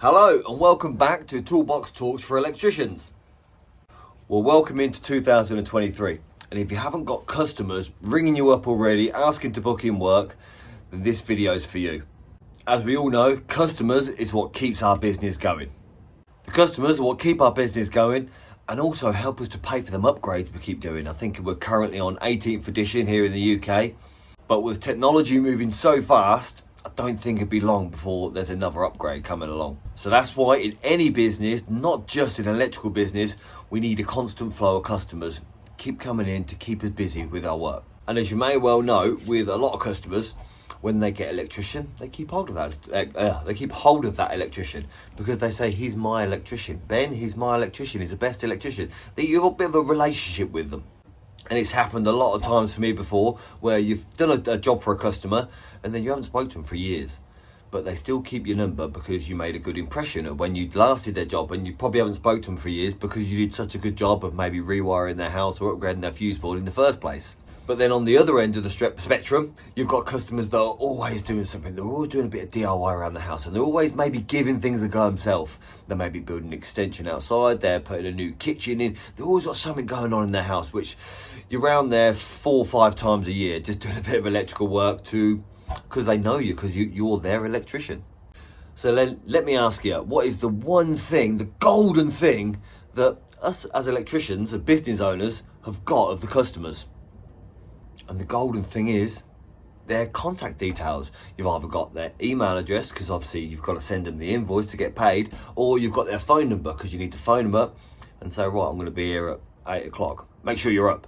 Hello and welcome back to Toolbox Talks for Electricians. Well, welcome into 2023. And if you haven't got customers ringing you up already, asking to book in work, then this video is for you. As we all know, customers is what keeps our business going. The customers are what keep our business going and also help us to pay for them upgrades we keep doing. I think we're currently on 18th edition here in the UK. But with technology moving so fast, I don't think it'd be long before there's another upgrade coming along. So that's why in any business, not just in electrical business, we need a constant flow of customers. Keep coming in to keep us busy with our work. And as you may well know, with a lot of customers, when they get electrician, they keep hold of that electrician because they say, he's my electrician. Ben, he's my electrician. He's the best electrician. You've got a bit of a relationship with them. And it's happened a lot of times for me before where you've done a job for a customer and then you haven't spoken to them for years. But they still keep your number because you made a good impression of when you last did their job, and you probably haven't spoken to them for years because you did such a good job of maybe rewiring their house or upgrading their fuse board in the first place. But then on the other end of the spectrum, you've got customers that are always doing something. They're always doing a bit of DIY around the house and they're always maybe giving things a go themselves. They may be building an extension outside, they're putting a new kitchen in. They've always got something going on in their house, which you're around there 4 or 5 times a year, just doing a bit of electrical work because they know you, because you're their electrician. So let me ask you, what is the one thing, the golden thing that us as electricians, as business owners, have got of the customers? And the golden thing is their contact details. You've either got their email address, because obviously you've got to send them the invoice to get paid, or you've got their phone number because you need to phone them up and say, right, I'm going to be here at 8 o'clock. Make sure you're up.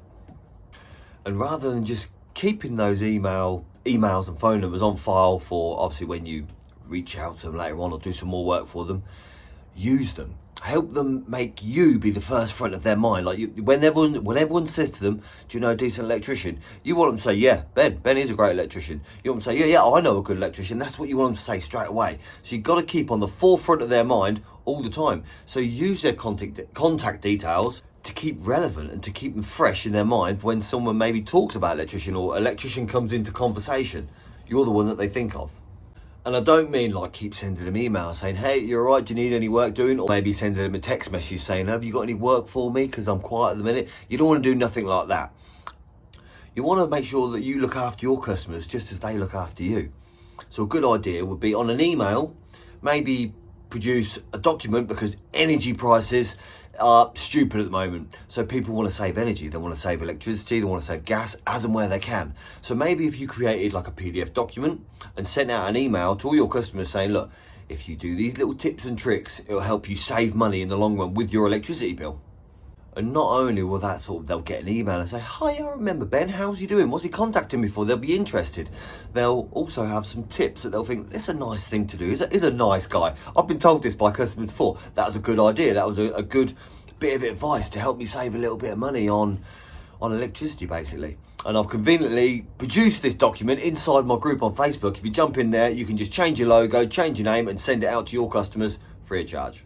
And rather than just keeping those emails and phone numbers on file for obviously when you reach out to them later on or do some more work for them, use them. Help them make you be the first front of their mind. Like when everyone says to them, do you know a decent electrician? You want them to say, yeah, Ben is a great electrician. You want them to say, yeah, I know a good electrician. That's what you want them to say straight away. So you've got to keep on the forefront of their mind all the time. So use their contact details to keep relevant and to keep them fresh in their mind when someone maybe talks about electrician or electrician comes into conversation. You're the one that they think of. And I don't mean like keep sending them emails saying, hey, you're all right, do you need any work doing? Or maybe sending them a text message saying, have you got any work for me? Because I'm quiet at the minute. You don't want to do nothing like that. You want to make sure that you look after your customers just as they look after you. So a good idea would be on an email, maybe produce a document, because energy prices are stupid at the moment. So people want to save energy, they want to save electricity, they want to save gas as and where they can. So maybe if you created like a PDF document and sent out an email to all your customers saying, look, if you do these little tips and tricks, it'll help you save money in the long run with your electricity bill. And not only will that they'll get an email and say, hi, I remember Ben, how's he doing? What's he contacting me for? They'll be interested. They'll also have some tips that they'll think, that's a nice thing to do. He's a nice guy. I've been told this by customers before. That was a good idea. That was a good bit of advice to help me save a little bit of money on electricity, basically. And I've conveniently produced this document inside my group on Facebook. If you jump in there, you can just change your logo, change your name and send it out to your customers free of charge.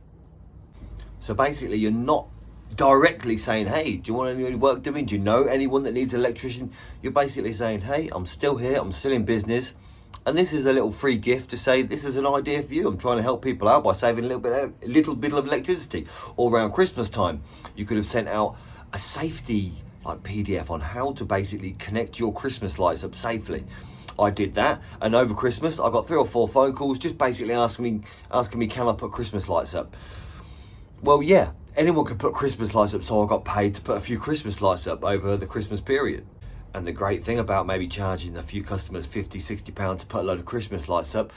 So basically, you're not directly saying, hey, do you want any work doing? Do you know anyone that needs an electrician? You're basically saying, hey, I'm still here, I'm still in business, and this is a little free gift to say this is an idea for you. I'm trying to help people out by saving a little bit of electricity. Or around Christmas time, you could have sent out a safety like PDF on how to basically connect your Christmas lights up safely. I did that, and over Christmas I got 3 or 4 phone calls just basically asking me can I put Christmas lights up? Well, yeah, anyone could put Christmas lights up, so I got paid to put a few Christmas lights up over the Christmas period. And the great thing about maybe charging a few customers £50-60 to put a load of Christmas lights up,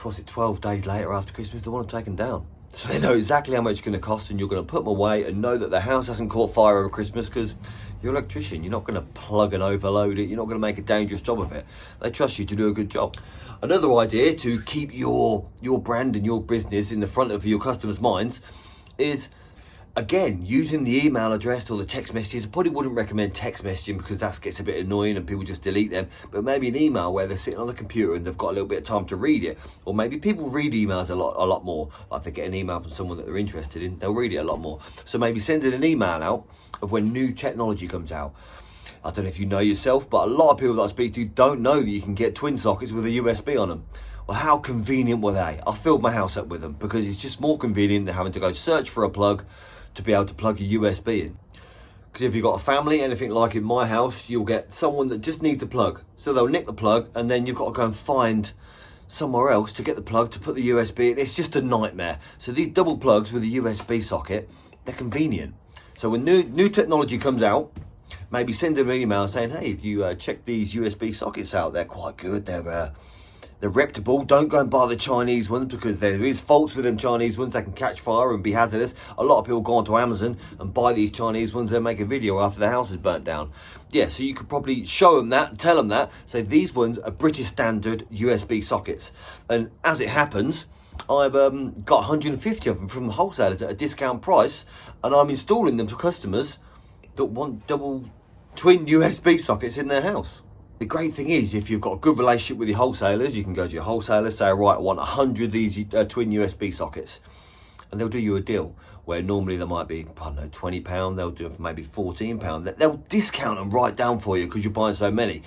was it 12 days later after Christmas, they want them taken down. So they know exactly how much it's going to cost, and you're going to put them away and know that the house hasn't caught fire over Christmas because you're an electrician. You're not going to plug and overload it. You're not going to make a dangerous job of it. They trust you to do a good job. Another idea to keep your brand and your business in the front of your customers' minds is, again, using the email address or the text messages. I probably wouldn't recommend text messaging because that gets a bit annoying and people just delete them. But maybe an email where they're sitting on the computer and they've got a little bit of time to read it. Or maybe people read emails a lot more. Like if they get an email from someone that they're interested in, they'll read it a lot more. So maybe sending an email out of when new technology comes out. I don't know if you know yourself, but a lot of people that I speak to don't know that you can get twin sockets with a USB on them. Well, how convenient were they? I filled my house up with them because it's just more convenient than having to go search for a plug to be able to plug a USB in. Because if you've got a family, anything like in my house, you'll get someone that just needs a plug. So they'll nick the plug and then you've got to go and find somewhere else to get the plug to put the USB in. It's just a nightmare. So these double plugs with a USB socket, they're convenient. So when new technology comes out, maybe send them an email saying, hey, if you check these USB sockets out, they're quite good. They're reputable. Don't go and buy the Chinese ones because there is faults with them Chinese ones. They can catch fire and be hazardous. A lot of people go onto Amazon and buy these Chinese ones and make a video after the house is burnt down. Yeah, so you could probably show them that, tell them that. Say these ones are British standard USB sockets. And as it happens, I've got 150 of them from the wholesalers at a discount price, and I'm installing them to customers that want double twin USB sockets in their house. The great thing is, if you've got a good relationship with your wholesalers, you can go to your wholesalers, say, right, I want 100 of these twin USB sockets. And they'll do you a deal where normally there might be, I don't know, £20, they'll do it for maybe £14. They'll discount them right down for you because you're buying so many.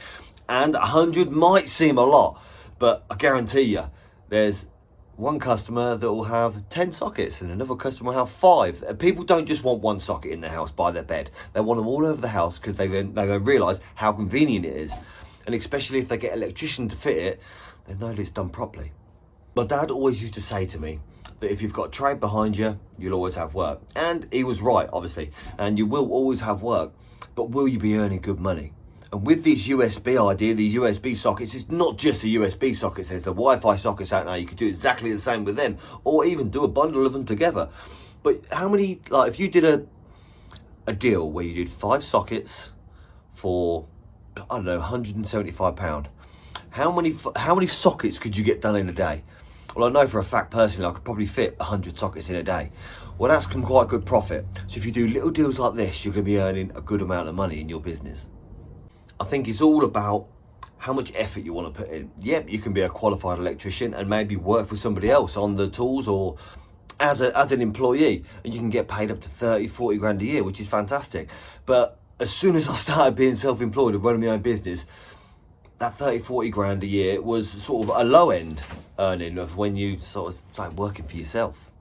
And 100 might seem a lot, but I guarantee you, there's one customer that will have 10 sockets and another customer will have 5. People don't just want one socket in their house by their bed. They want them all over the house because they're going to realise how convenient it is. And especially if they get an electrician to fit it, they know that it's done properly. My dad always used to say to me that if you've got a trade behind you, you'll always have work. And he was right, obviously. And you will always have work. But will you be earning good money? And with these USB idea, these USB sockets, it's not just the USB sockets. There's the Wi-Fi sockets out now. You could do exactly the same with them, or even do a bundle of them together. But how many, like if you did a deal where you did 5 sockets for, I don't know, £175, how many sockets could you get done in a day? Well, I know for a fact personally, I could probably fit 100 sockets in a day. Well, that's quite a good profit. So if you do little deals like this, you're going to be earning a good amount of money in your business. I think it's all about how much effort you want to put in. Yep, you can be a qualified electrician and maybe work for somebody else on the tools or as an employee, and you can get paid up to 30, 40 grand a year, which is fantastic. But as soon as I started being self-employed and running my own business, that 30, 40 grand a year was sort of a low end earning of when you sort of start working for yourself.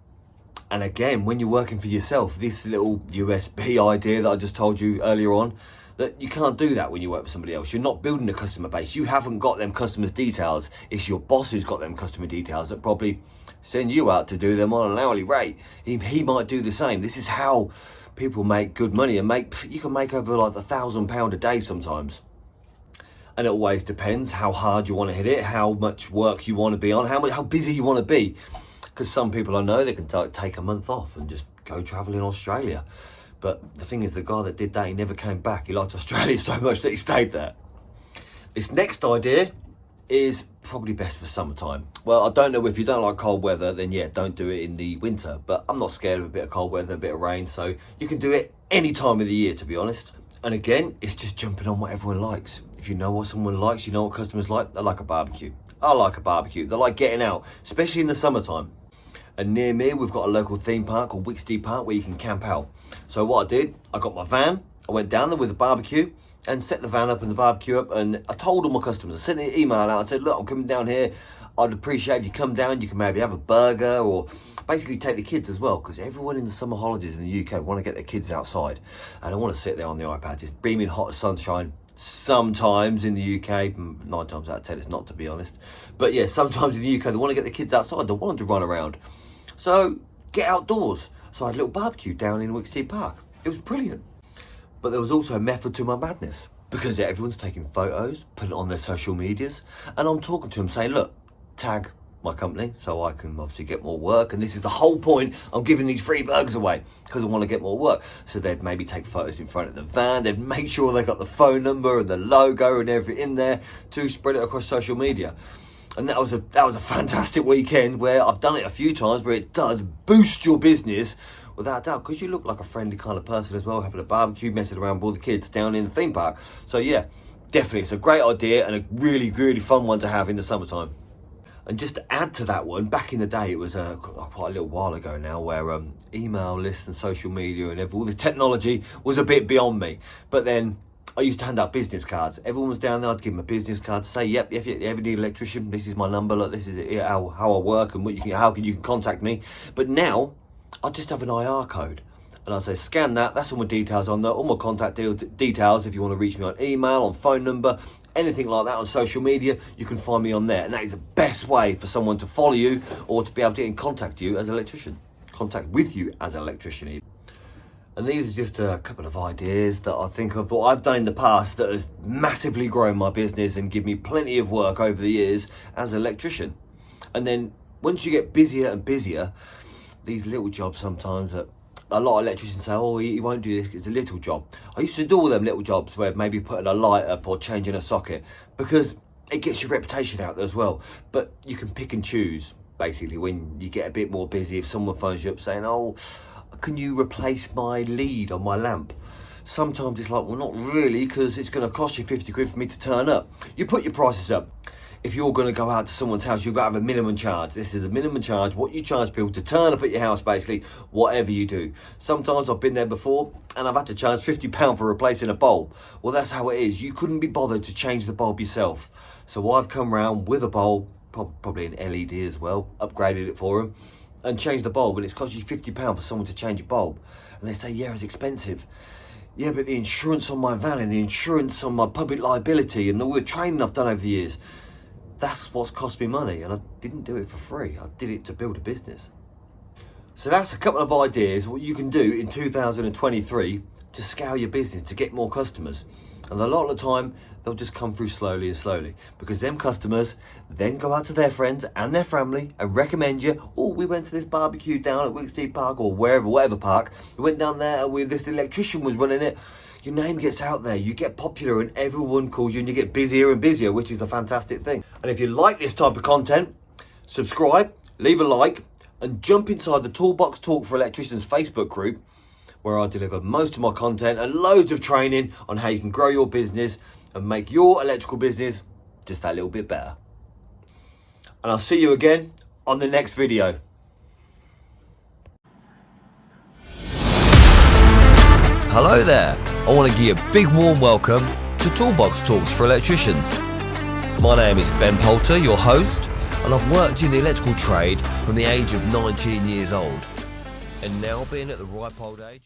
And again, when you're working for yourself, this little USB idea that I just told you earlier on, that you can't do that when you work for somebody else. You're not building a customer base. You haven't got them customers' details. It's your boss who's got them customer details that probably send you out to do them on an hourly rate. He might do the same. This is how people make good money, and you can make over like £1,000 a day sometimes. And it always depends how hard you want to hit it, how much work you want to be on, how busy you want to be. Because some people I know, they can take a month off and just go travel in Australia. But the thing is, the guy that did that, he never came back. He liked Australia so much that he stayed there. This next idea is probably best for summertime. Well, I don't know if you don't like cold weather, then yeah, don't do it in the winter. But I'm not scared of a bit of cold weather, a bit of rain. So you can do it any time of the year, to be honest. And again, it's just jumping on what everyone likes. If you know what someone likes, you know what customers like, they like a barbecue. I like a barbecue. They like getting out, especially in the summertime. And near me, we've got a local theme park called Wixty Park where you can camp out. So what I did, I got my van, I went down there with a barbecue and set the van up and the barbecue up, and I told all my customers, I sent an email out, I said, look, I'm coming down here, I'd appreciate if you come down, you can maybe have a burger or basically take the kids as well, because everyone in the summer holidays in the UK want to get their kids outside. I don't want to sit there on the iPad, it's beaming hot sunshine. Sometimes in the UK, 9 times out of 10 it's not, to be honest. But yeah, sometimes in the UK, they want to get the kids outside, they want them to run around. So get outdoors. So I had a little barbecue down in Wixty Park. It was brilliant. But there was also a method to my madness, because everyone's taking photos, putting it on their social medias, and I'm talking to them saying, look, tag my company so I can obviously get more work. And this is the whole point. I'm giving these free burgers away because I want to get more work. So they'd maybe take photos in front of the van. They'd make sure they got the phone number and the logo and everything in there to spread it across social media. And that was a fantastic weekend where I've done it a few times, where it does boost your business without a doubt, because you look like a friendly kind of person as well, having a barbecue, messing around with all the kids down in the theme park. So yeah, definitely, it's a great idea and a really, really fun one to have in the summertime. And just to add to that one, back in the day, it was quite a little while ago now, where email lists and social media and all this technology was a bit beyond me. But then I used to hand out business cards. Everyone was down there, I'd give them a business card to say, yep, if you ever need an electrician, this is my number, look, this is how I work and you can contact me. But now, I just have an IR code. And I say, scan that, that's all my details on there, all my contact details. If you want to reach me on email, on phone number, anything like that on social media, you can find me on there. And that is the best way for someone to follow you or to be able to get in contact with you as an electrician. And these are just a couple of ideas that I think of what I've done in the past that has massively grown my business and give me plenty of work over the years as an electrician. And then once you get busier and busier, these little jobs sometimes that a lot of electricians say, oh, he won't do this, it's a little job. I used to do all them little jobs where maybe putting a light up or changing a socket, because it gets your reputation out there as well. But you can pick and choose, basically, when you get a bit more busy. If someone phones you up saying, oh, can you replace my lead on my lamp? Sometimes it's like, well, not really, because it's going to cost you 50 quid for me to turn up. You put your prices up. If you're going to go out to someone's house, you've got to have a minimum charge. This is a minimum charge, what you charge people to turn up at your house, basically, whatever you do. Sometimes I've been there before and I've had to charge £50 for replacing a bulb. Well, that's how it is. You couldn't be bothered to change the bulb yourself. So I've come round with a bulb, probably an LED as well, upgraded it for them, and changed the bulb, and it's cost you £50 for someone to change a bulb. And they say, yeah, it's expensive. Yeah, but the insurance on my van and the insurance on my public liability and all the training I've done over the years, that's what's cost me money, and I didn't do it for free. I did it to build a business. So that's a couple of ideas what you can do in 2023 to scale your business, to get more customers. And a lot of the time, they'll just come through slowly and slowly, because them customers then go out to their friends and their family and recommend you. Oh, we went to this barbecue down at Wicksteed Park or whatever park. We went down there and this electrician was running it. Your name gets out there, you get popular, and everyone calls you, and you get busier and busier, which is a fantastic thing. And if you like this type of content, subscribe, leave a like, and jump inside the Toolbox Talk for Electricians Facebook group, where I deliver most of my content and loads of training on how you can grow your business and make your electrical business just that little bit better. And I'll see you again on the next video. Hello there. I want to give you a big warm welcome to Toolbox Talks for Electricians. My name is Ben Poulter, your host, and I've worked in the electrical trade from the age of 19 years old. And now being at the ripe old age